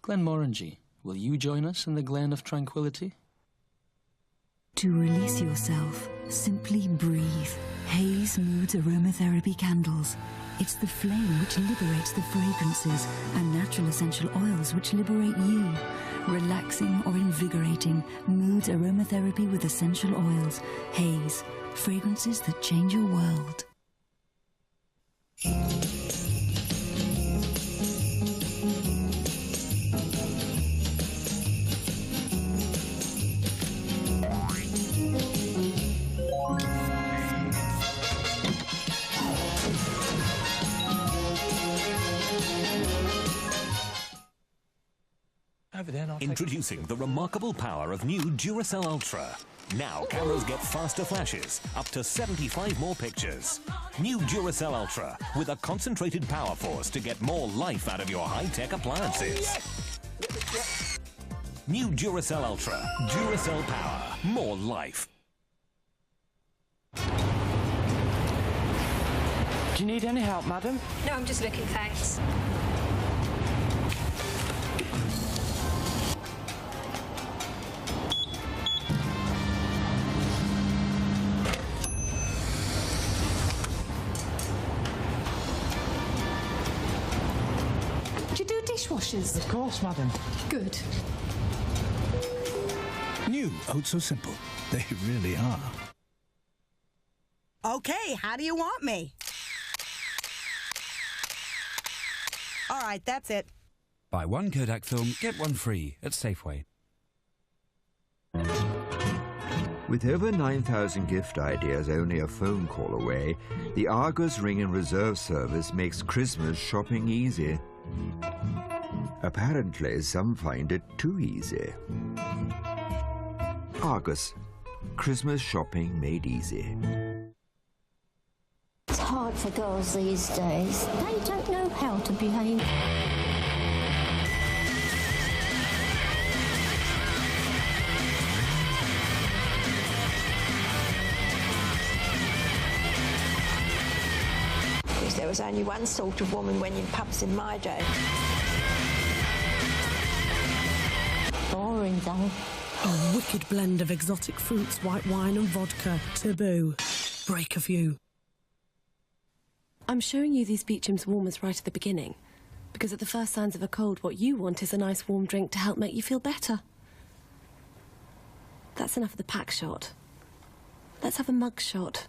Glenmorangie, will you join us in the Glen of Tranquility? To release yourself, simply breathe. Haze Moods Aromatherapy Candles. It's the flame which liberates the fragrances and natural essential oils which liberate you. Relaxing or invigorating, Moods Aromatherapy with essential oils. Haze, fragrances that change your world. Introducing the remarkable power of new Duracell Ultra. Now cameras get faster flashes, up to 75 more pictures. New Duracell Ultra, with a concentrated power force to get more life out of your high-tech appliances. New Duracell Ultra. Duracell power. More life. Do you need any help, madam? No, I'm just looking, thanks. Do you do dishwashers? Of course, madam. Good. New Oats So Simple. They really are. Okay, how do you want me? All right, that's it. Buy one Kodak film, get one free at Safeway. With over 9,000 gift ideas only a phone call away, the Argos Ring and Reserve service makes Christmas shopping easy. Apparently, some find it too easy. Argos, Christmas shopping made easy. It's hard for girls these days. They don't know how to behave. Because there was only one sort of woman went in pubs in my day. Boring though. A wicked blend of exotic fruits, white wine and vodka. Taboo. Break a few. I'm showing you these Beecham's warmers right at the beginning, because at the first signs of a cold, what you want is a nice warm drink to help make you feel better. That's enough of the pack shot. Let's have a mug shot.